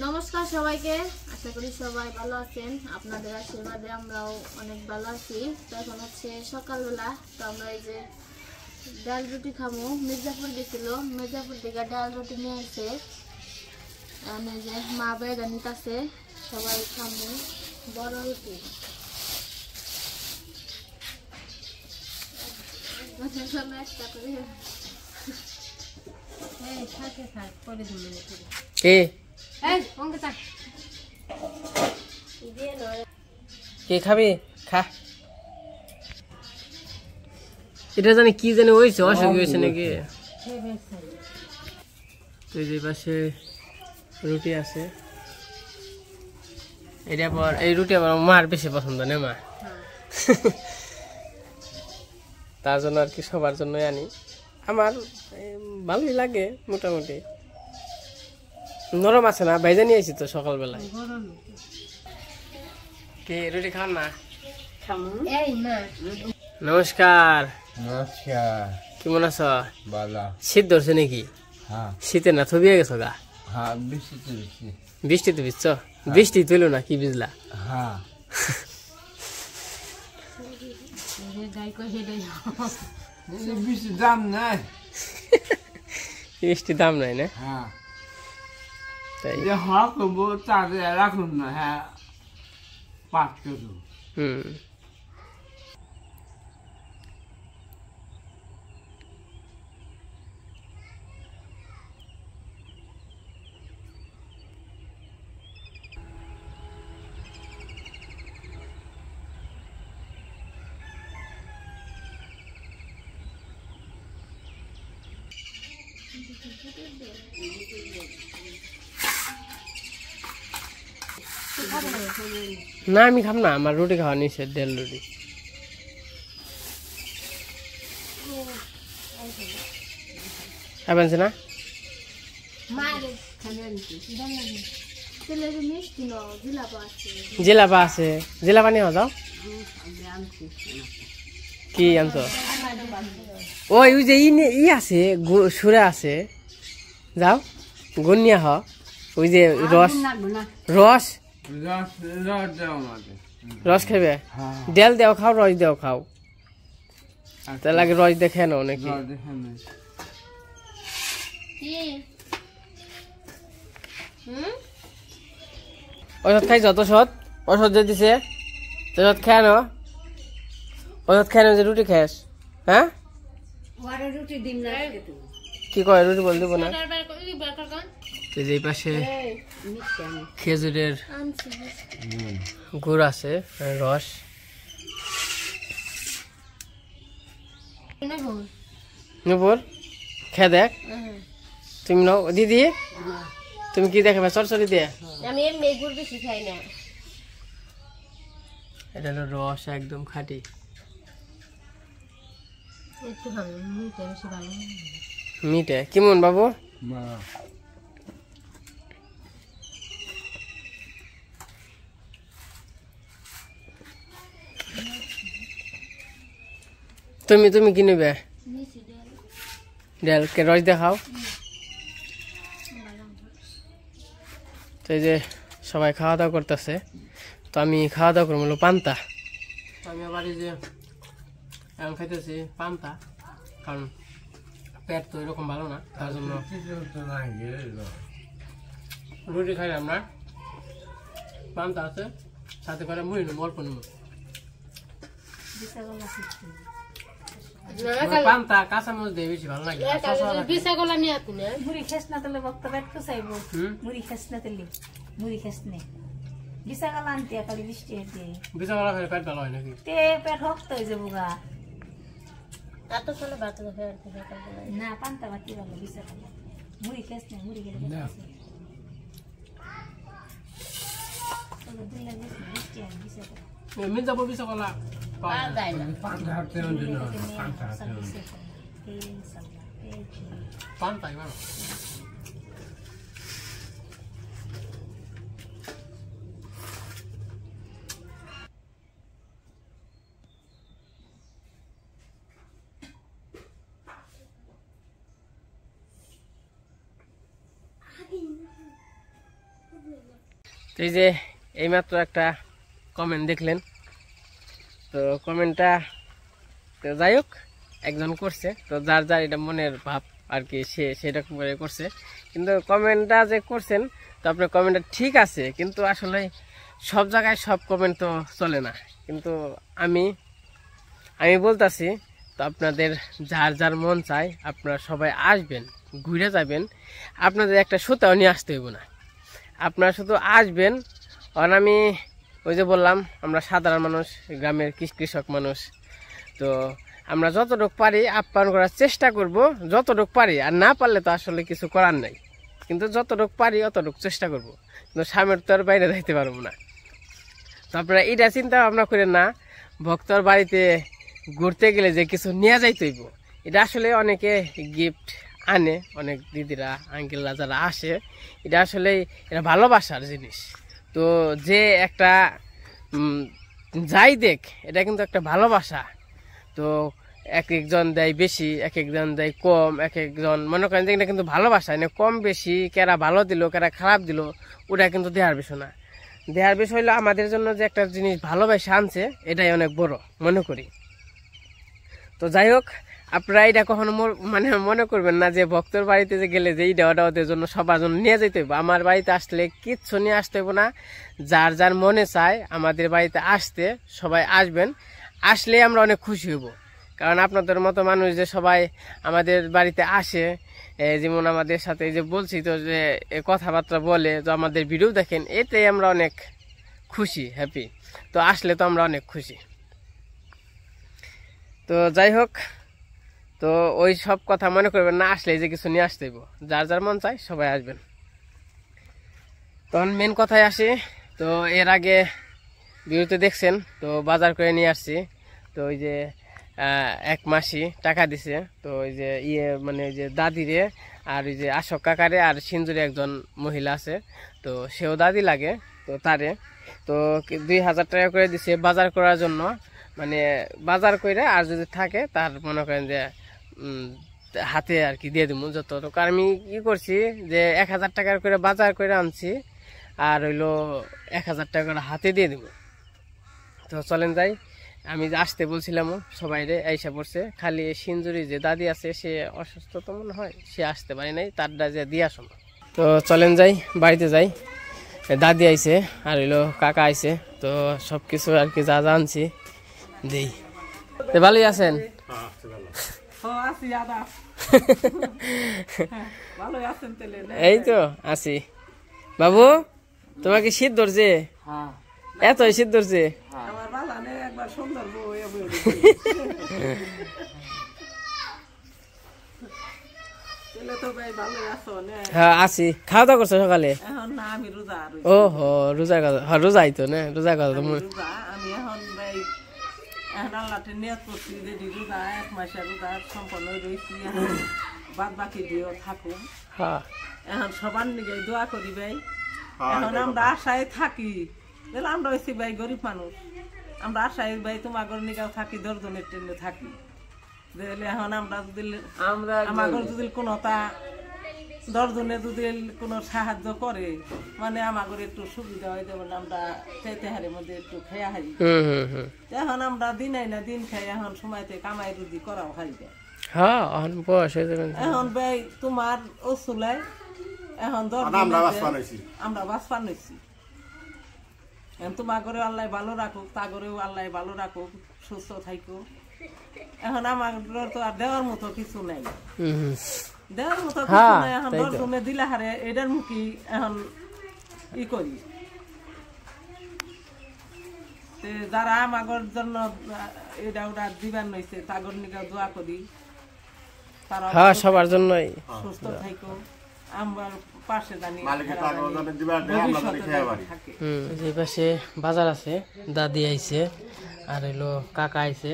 নমস্কার সবাইকে, আশা করি সবাই ভালো আছেন। আপনাদের আশীর্বাদে আমরাও অনেক ভালো আছি। তো এখন হচ্ছে সকালবেলা, তো আমরা এই যে ডাল রুটি খাবো। মির্জাপুর গেছিল, মির্জাপুর থেকে ডাল রুটি নিয়ে এসে আমি যে মা বেড়া নিতেছে, সবাই খাবো বড় রুটি। একটা করে কে খাবি খা। এটা জানি কি জানি হয়েছে, অসুখ হয়েছে নাকি। তো যে পাশে রুটি আছে, এটা পর এই রুটি আমার মার বেশি পছন্দ না মা, তার জন্য আর কি সবার জন্যই আনি। আমার ভালোই লাগে মোটামুটি, নরম আছে না, ভাইজা নিয়ে আসি তো সকালবেলায়। কি রুটি খান না? নমস্কার। নমস্কার। কেমন আছো? ভালো। শীত ধরছে নাকি? হ্যাঁ শীতে না থবিয়ে গেছো গা? হ্যাঁ, বৃষ্টিতে বৃষ্টি। বৃষ্টিতে ভিজছ? বৃষ্টি তুইল না, কি ভিজলা? হ্যাঁ বৃষ্টির দাম নাই। বৃষ্টির দাম নাই না? হ্যাঁ তাই হক তাদের রাখুন না। হ্যাঁ পাঠ করুন। হুম। না আমি খাম না, আমার রুটি খাওয়া নিষেধ, ডাল রুটি। খাবেন না? জিলাপা আছে, জিলাপা নিয়ে যাও। কি আনছো? ওই যে ই আছে, সুরা আছে, যাও গুণ নিয়ে হ। ওই যে রস রস রস খাবে, ডাল দেও খাও, রস দেও খাও, তার লাগে রস দেখে নাও নাকি। ওষুধ খাইছ? তো সৎ ওষুধ যে দিছে, তো সৎ খেয়ে নো, ওষুধ খেয়ে নো যে রুটি খাস। হ্যাঁ কি কয়, রুটি বল দিব না? এই পাশে খেজুরের গুড় আছে, রস। নুপুর খেয়ে দেখ, তুমি নাও দিদি। তুমি কি দেখাবে? চরচরি দিয়ে? আমি গুড় বেশি খাই না। এটা হলো রস, একদম খাঁটি। মিঠে কেমন বাবু? তুমি তুমি কি নেবে? ডাল কে রস দেখাও। তো এই যে সবাই খাওয়া দাওয়া করতেছে, তো আমি খাওয়া দাওয়া করবো পান্তা। আমি আবার এই যে এখন খাইতেছি পান্তা, কারণ পেট তো এরকম ভালো না, তার জন্য রুটি খাইলাম না, পান্তা আছে, সাথে করে মুড়ি নেবো, অল্প নেবো। পান্তা কাঁচামরিচ দিয়ে বেশি ভালো লাগে। মুড়ি খাস না তাহলে বক্ত পেট তো চাইবো। মুড়ি খাস না তাহলে মুড়ি খাস নে বিশা গলা আনতে কালি বৃষ্টি হতে বিশা গলা খেলে পেট ভালো হয় নাকি? তে পেট শক্ত হয়ে যাবো গা। না পান্তা বাতি ভালো বিশা গলা। মুড়ি খাস না, মুড়ি খেলে বৃষ্টি আর বিশা গলা মির্জাপুর বিশা গলা পান্তা ভালো। তো এই যে এইমাত্র একটা কমেন্ট দেখলেন, তো কমেন্টটা তো যাই হোক একজন করছে, তো যার যার এটা মনের ভাব আর কি, সে সেরকম করে করছে। কিন্তু কমেন্টটা যে করছেন, তো আপনার কমেন্টটা ঠিক আছে, কিন্তু আসলে সব জায়গায় সব কমেন্ট তো চলে না। কিন্তু আমি বলতাছি, তো আপনাদের যার যার মন চায় আপনারা সবাই আসবেন, ঘুরে যাবেন। আপনাদের একটা সুতাও নিয়ে আসতে হইব না, আপনারা শুধু আসবেন। কারণ আমি ওই যে বললাম, আমরা সাধারণ মানুষ, গ্রামের কৃষক মানুষ, তো আমরা যতটুকু পারি আপ্যায়ন করার চেষ্টা করব, যতটুকু পারি। আর না পারলে তো আসলে কিছু করার নাই, কিন্তু যতটুকু পারি অতটুকু চেষ্টা করব। কিন্তু স্বামীর তো আর বাইরে যাইতে পারবো না। তো আপনারা এটা চিন্তা ভাবনা করেন না, ভক্তর বাড়িতে ঘুরতে গেলে যে কিছু নিয়ে যাইতে হইব। এটা আসলে অনেকে গিফট আনে, অনেক দিদিরা আঙ্কেলরা যারা আসে, এটা আসলে এটা ভালোবাসার জিনিস। তো যে একটা যাই দেখ, এটা কিন্তু একটা ভালোবাসা। তো এক একজন দেয় বেশি, এক একজন দেয় কম, এক একজন মনে করেন যে এটা কিন্তু ভালোবাসা। মানে কম বেশি, কেরা ভালো দিল কেরা খারাপ দিল, ওটা কিন্তু দেওয়ার বিষয় না। দেওয়ার বিষয় হলো আমাদের জন্য যে একটা জিনিস ভালোবাসা আনছে, এটাই অনেক বড় মনে করি। তো যাই হোক, আপনারা এটা কখনো মনে করবেন না যে ভক্তর বাড়িতে যে গেলে যে এইটা ওটা ওদের জন্য সবার জন্য নিয়ে যেতে হইব। আমার বাড়িতে আসলে কিচ্ছু নিয়ে আসতে হইব না। যার যার মনে চায় আমাদের বাড়িতে আসতে, সবাই আসবেন। আসলে আমরা অনেক খুশি হইব, কারণ আপনাদের মতো মানুষ যে সবাই আমাদের বাড়িতে আসে, যেমন আমাদের সাথে যে বলছি তো যে কথাবার্তা বলে, তো আমাদের ভিডিও দেখেন, এটাই আমরা অনেক খুশি, হ্যাপি। তো আসলে তো আমরা অনেক খুশি। তো যাই হোক, তো ওই সব কথা মনে করবেন না, আসলে যে কিছু নিয়ে আসতে হইব। যার যার মন চায় সবাই আসবেন। তখন মেন কথায় আসি। তো এর আগে ভিডিওতে দেখছেন, তো বাজার করে নিয়ে আসছি। তো ওই যে এক মাসি টাকা দিছে, তো ওই যে মানে ওই যে দাদিরে, আর ওই যে আশোক কাকারে, আর সিঞ্জুরে একজন মহিলা আছে, তো সেও দাদি লাগে, তো তারে তো 2000 টাকা করে দিছে বাজার করার জন্য। মানে বাজার করে আর যদি থাকে তার মনে করেন যে হাতে আর কি দিয়ে দিব যতটুকু। আমি কি করছি যে 1000 টাকার করে বাজার করে আনছি, আর হইলো 1000 টাকা করে হাতে দিয়ে দিব। তো চলেন যাই। আমি আসতে বলছিলাম সবাই রে, আইসা পড়ছে। খালি সিঞ্জুরি যে দাদি আছে, সে অসুস্থ তো মনে হয়, সে আসতে পারে নাই, তারটা যে দিয়ে আসুন। তো চলেন যাই, বাড়িতে যাই। দাদি আইছে আর হইলো কাকা আইছে, তো সব কিছু আর কি যা যা আনছি দেই। ভালোই আছেন? এই তো আছি। বাবু, তোমার কি শীত ধরছে? এত শীত ধরছে? হ্যাঁ আছি। খাওয়া দাওয়া করছো সকালে? ও হো, রোজার কথা। হ্যাঁ রোজাই তো না, রোজার কথা তো আমি এখন আল্লাহকে নিয়ত করছি যে রোজা 1 মাসের রোজা সম্পন্ন রয়েছি, বাদ বাকি দিয়েও থাকুন। এখন সবার নিকে দোয়া করি ভাই। এখন আমরা আশায় থাকি, আমরা হয়েছি ভাই গরিব মানুষ, আমরা আশায় ভাই তোমার নিকেও থাকি, 10 জনের ট্রেনে থাকি। এখন আমরা যদি আমার যদি কোনো 10 জনে যদি কোনো সাহায্য করে, মানে আমার একটু সুবিধা হয়, যেমন আমরা তেহারের মধ্যে একটু খেয়া হারি। এখন আমরা দিনাই না দিন খাই, এখন সময়তে কামাই রুজি করাও হারি যায়। এখন ভাই তোমার ওসুলায় এখন 10 আমরা বাস পানাইছি। এখন তোমার ঘরে আল্লাহ ভালো রাখুক, তা ঘরেও আল্লাহ ভালো রাখুক, সুস্থ থাকো। এখন আমার তো আর দেওয়ার মতো কিছু নাই, দেওয়ার মতো কিছু নাই। এখন 10 জনে দিলা হারে এটার মুখী এখন ই করি। যারা আমার জন্য এটা ওটা দিবার নইছে, তাগর নিকে দোয়া করি, তারা সবার জন্যই সুস্থ থাকো, আমার পাশে জানি। যে পাশে বাজার আছে, দাদি আইছে আর হইলো কাকা আইছে।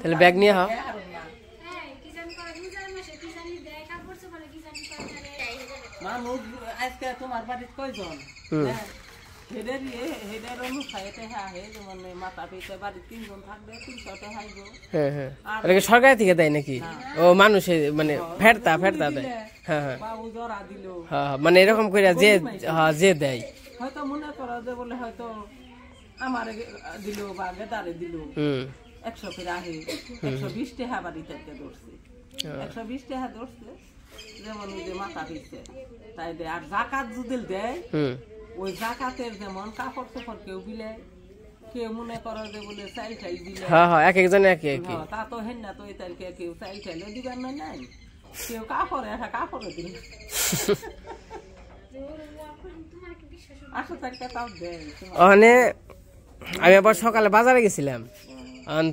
তাহলে ব্যাগ নিয়ে হও। মানুষ আজকে তোমার বাড়িতে কয়জন? হেডের অনুসারে আহে যেমন মাথা পিঠে বাড়ি 3 জন থাকবে 300 টাকা হাইব। হ্যাঁ হ্যাঁ, এটা সরকার থেকে দেয় নাকি? ও মানুষে মানে ফেরতা দেয়। হ্যাঁ হ্যাঁ বাবু জরা দিল, হ্যাঁ, মানে এরকম করে যে যে দেয় হয়তো মনে করো যে বলে হয়তো আমারে দিল বা গেদারে দিল 100 করে আহে 120 টাকা বাড়ি থেকে ধরছে, 120 টাকা ধরছে যেমন ওই যে মাথা পিঠে তাই দেয়। আর জাকাত যদি দেয় ওই জাকাতের যেমন কাপড় চোপড় কেউ বিলে, কেউ মনে করো যে বলে চাইল চাইল দিলে, হ্যাঁ হ্যাঁ, এক একজন এক এক। তা তো হেন না তো এই তারিখে কেউ চাইল চাইলে দিবার নাই, কেউ কাপড়ে একটা কাপড়ে দিল 8 তারিখে তাও দেয়। ওখানে আমি আবার সকালে বাজারে গেছিলাম,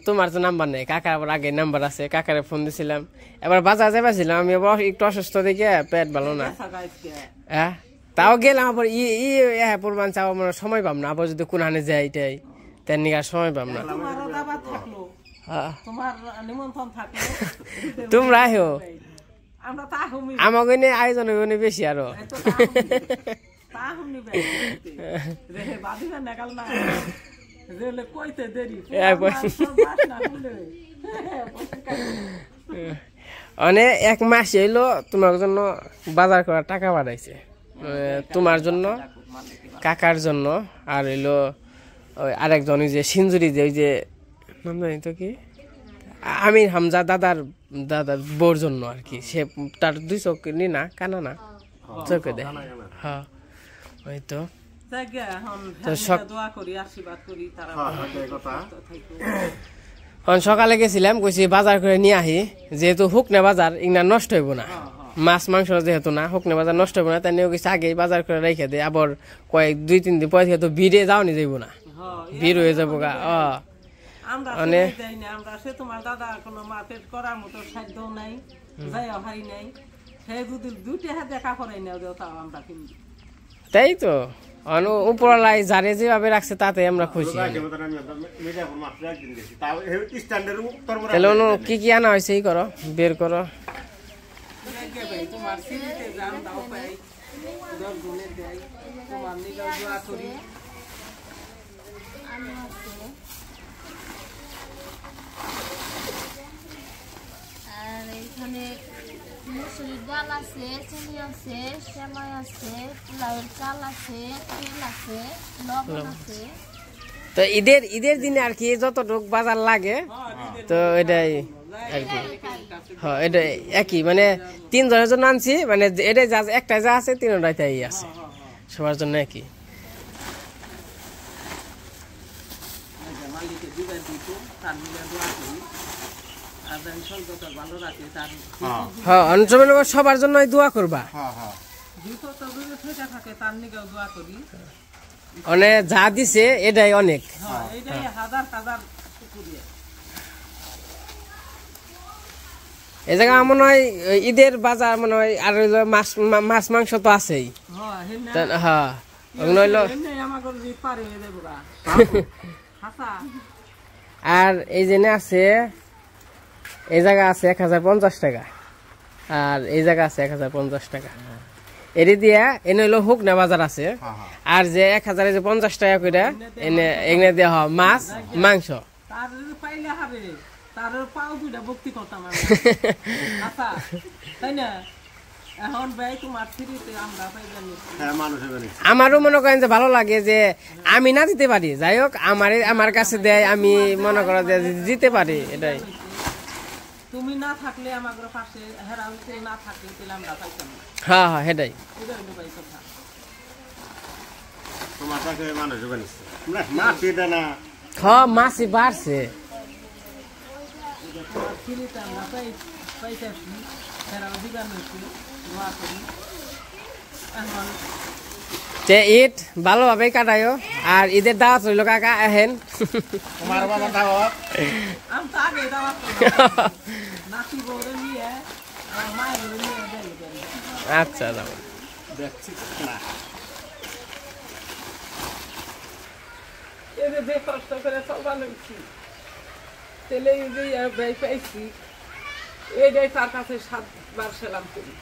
তোমার তো নাম্বার নেই, কাকার আবার আগে নাম্বার আছে, কাকারে ফোন দিছিলাম। এবার বাজার যাইছিলাম আমি আবার একটু অসুস্থ দেখে, পেট ভালো না, হ্যাঁ তাও গেলাম। আবার পূর্বাঞ্চ আমার সময় পাম না, আবার যদি কোনখানে যাই এটাই তার নিয়ে সময় পাম না। তোমরা আহ আমাকে নিয়ে আয়োজন হইব বেশি আরো। মানে 1 মাস হইলো তোমার জন্য বাজার করার টাকা বাড়াইছে, তোমার জন্য, কাকার জন্য, আর হইলো আরেকজন ওই যে সিঞ্জুরি যে ওই যে নাম জানি তো কি, আমির হামজা দাদার বউর জন্য আর কি। সে তার 2 চোখ নি না, কানা না, চোখে দেয়। হ্যাঁ ওই তো সকালে গেছিলাম, কইছি বাজার করে নিয়ে আহি, যেহেতু হুকনে বাজার ইগনা নষ্ট হইব না, মাছ মাংস যেহেতু না, হুকনে বাজার নষ্ট হইব না, তাই নিয়ে গেছি আগেই বাজার করে রেখে দেয়। আবার কয়েক 2-3 দিন পরে থেকে তো ভিড়ে যাওনি যাইব না, ভিড় হয়ে যাবো গা। মানে আমরা সে তোমার দাদা কোনো মার্কেট করার মতো সাধ্য নাই, যাইও হাই নাই, সে যদি 2 টাকা দেখা করাই না তাও আমরা কিনবি। তাই তো উপরলাই যারে যেভাবে রাখছে তাতে আমরা খুশি। তাহলে কি কি আনা হয়েছে এই করো, বের করো। তোমার সিঁড়িতে যান দাও পাই 10 গুণে দেয়, তোমার নিগা দোয়া করি। আর এখানে মুসুরির ডাল আছে, চিনি আছে, সেমাই আছে, পোলাওয়ের চাল আছে, তেল আছে, লবণ আছে। তো ঈদের দিনে আর কি যতটুক বাজার লাগে তো এটাই আর কি। হ্যাঁ এটা একই, মানে 3 জনের জন্য আনছি, মানে এটা যা একটা যা আছে 3টাই তাই আছে, সবার জন্য একই। হ্যাঁ সবার জন্য দোয়া করবা, মানে যা দিছে এটাই অনেক। এই জায়গা মনে হয় ঈদের বাজার মনে হয়, আর মাছ মাংস তো আছেই। হ্যাঁ আর এই যে আছে, এই জায়গা আছে 1050 টাকা, আর এই জায়গা আছে 1050 টাকা। এর দিয়া এনে হইলো হুকনা বাজার আছে, আর যে 1050 টাকা করে এনে দেওয়া হয় মাছ মাংস। আমারও মনে করেন যে ভালো লাগে যে আমি না দিতে পারি, যাই হোক আমার কাছে দেয়, আমি মনে করা দিতে পারি, এটাই। তুমি না থাকলে আমাদের পাশে হেরাউতে না থাকলে তাহলে আমরা পাইতাম না। হ্যাঁ হ্যাঁ সেটাই। তোমার কাছে মানুষ বানিয়েছে না, মাছ এটা না। হ্যাঁ মাছই বাড়ছে। ঈদ ভালোভাবে কাটায়ও, আর ঈদের দাওয়াত রইল কাকা, আহেন। আচ্ছা যাবো। কষ্ট করে তেলে ভাই পাইছি এইটাই তার কাছে 7 বার সেলাম করি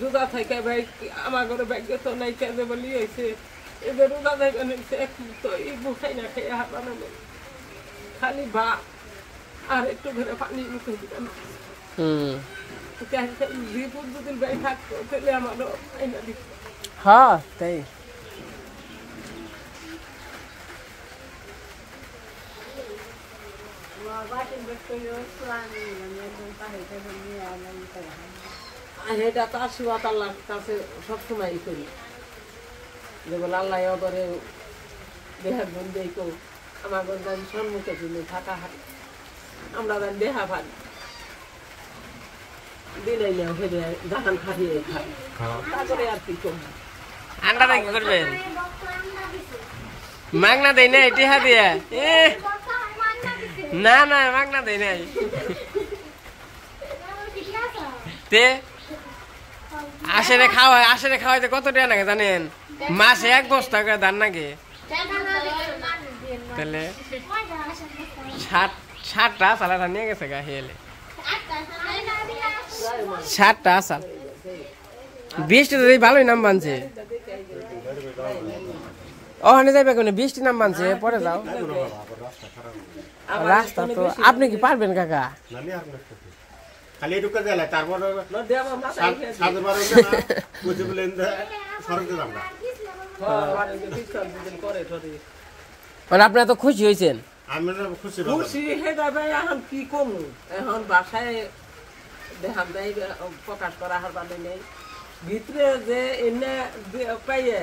রোজা থেকে ভাই আমার ঘরে ভাগ্য তো নাই কেঁদে বলি হয়েছে এদের রোজা থেকে তো এই বুখাই না খেয়ে হাত বানাবো খালি ভাত আর একটু ঘরে পানি মুখে দিতাম বিপুল যদি ভাই থাকতো তাহলে আমারও আইনা দিত হ্যাঁ তাই আর এটা তো আশীর্বাদ আল্লাহর কাছে সবসময় করি যে বলে আল্লাহ করে দেহার গুণ দেখো আমার গঞ্জান সম্মুখে জন্য থাকা হাত আমরা যেন দেহা পাই দিলাই না ফেলে ধান খাটিয়ে খাই তারপরে আর কি করবো আন্ডাটা কি করবেন মাগনা দেয় না টিহা দিয়া না না মাগনা দেয় নাই তে আসেরে খাওয়াইতে কত টাকা নাকি জানেন মাসে 1 বস্তা করে ধান নাকি তাহলে 60টা চালাটা নিয়ে গেছে গা হেলে 60টা চাল 20টা তো ভালোই নাম বানছে ওখানে যাইবে কোন 20টি নাম বানছে পরে যাও রাস্তা তো আপনি কি পারবেন কাকা খালি ঢুকে দিলে তারপর আপনারা তো খুশি হয়েছেন আমি খুশি খুশি হয়ে যাবে এখন কি কমু এখন বাসায় দেখাম দেয় প্রকাশ করা হার বাদে নেই ভিতরে যে এনে পাইয়ে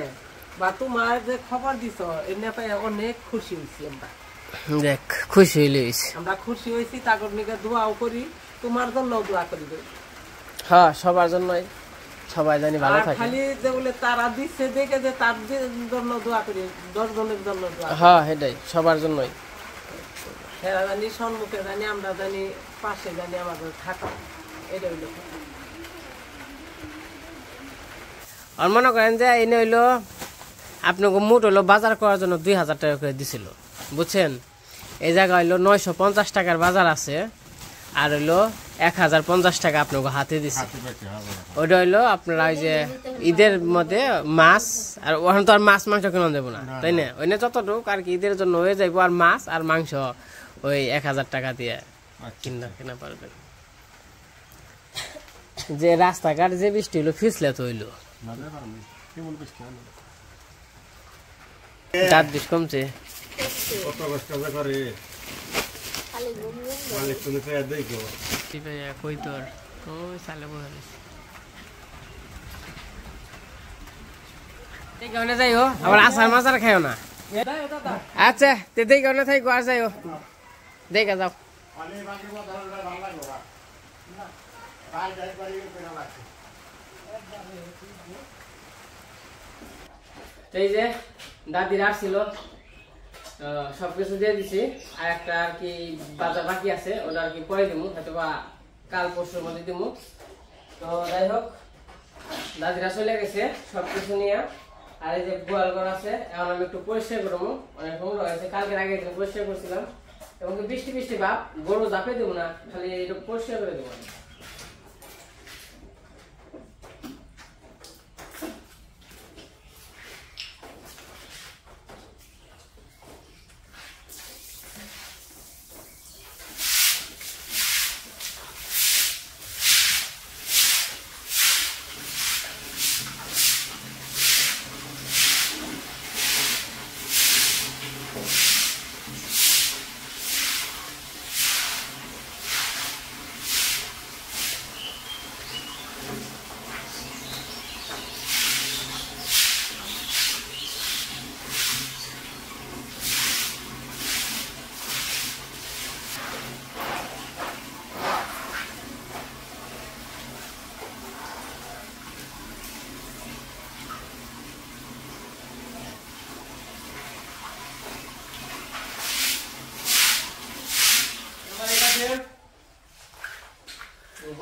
বা তোমার যে খবর দিছ এনে পাইয়ে অনেক খুশি হয়েছি আমরা দেখ খুশি হইলে আমরা খুশি হয়েছি তাগর নিকে দোয়াও করি তোমার জন্য দোয়া করি হ্যাঁ সবার জন্যই সবাই জানি ভালো থাকে খালি যে বলে তারা দিচ্ছে দেখে যে তার জন্য দোয়া করি 10 জনের জন্য দোয়া হ্যাঁ সেটাই সবার জন্যই হেরা জানি সম্মুখে জানি আমরা জানি পাশে জানি আমাদের থাকা এটা হইলো আর মনে করেন যে এনে হইলো আপনাকে মোট হইলো বাজার করার জন্য 2000 টাকা করে দিছিল বুঝছেন এই জায়গা হইলো 950 টাকার বাজার আছে আর হইলো 1050 টাকা আপনাকে হাতে দিছে ওইটা হইলো আপনারা ওই যে ঈদের মধ্যে মাছ আর ওখানে তো আর মাছ মাংস কেনা যাবো না তাই না ওই যতটুক আর কি ঈদের জন্য হয়ে যাইবো আর মাছ আর মাংস ওই 1000 টাকা দিয়ে কেনা পারবেন যে রাস্তাঘাট যে বৃষ্টি হইলো ফিসলে তো হইলো দাঁত বিষ কমছে কত কষ্ট করে মালিক তুমি তো দেখো কই তোর ওই সালে বলে এই গানে যাইও আবার আসার মাজার খাইও না আচ্ছা তে দেই গানে থাই গো আর যাইও দেখা যাও এই যে দাদির আসছিল সবকিছু দিয়ে দিছি আর একটা আর কি বাজার বাকি আছে ওটা আর কি পরে দিব হয়তো বা কাল পরশুর মধ্যে দিব তো যাই হোক দাদিরা চলে গেছে সবকিছু নিয়ে আর এই যে গোয়াল ঘর আছে এখন আমি একটু পরিষ্কার করবো অনেক নোংরা হয়েছে কালকের আগে পরিষ্কার করছিলাম এবং বৃষ্টি বৃষ্টি ভাব গরু জাপে দেবো না খালি একটু পরিষ্কার করে দেবো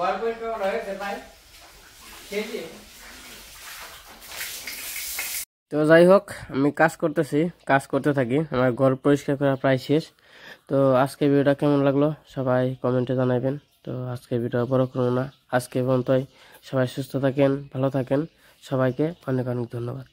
গল্প রয়েছে ভাই খেয়েছি তো যাই হোক, আমি কাজ করতে থাকি, আমার ঘর পরিষ্কার করা প্রায় শেষ। তো আজকে ভিডিওটা কেমন লাগলো সবাই কমেন্টে জানাবেন। তো আজকে ভিডিও বড় করবো না, আজকে পর্যন্তই। সবাই সুস্থ থাকেন, ভালো থাকেন, সবাইকে অনেক অনেক ধন্যবাদ।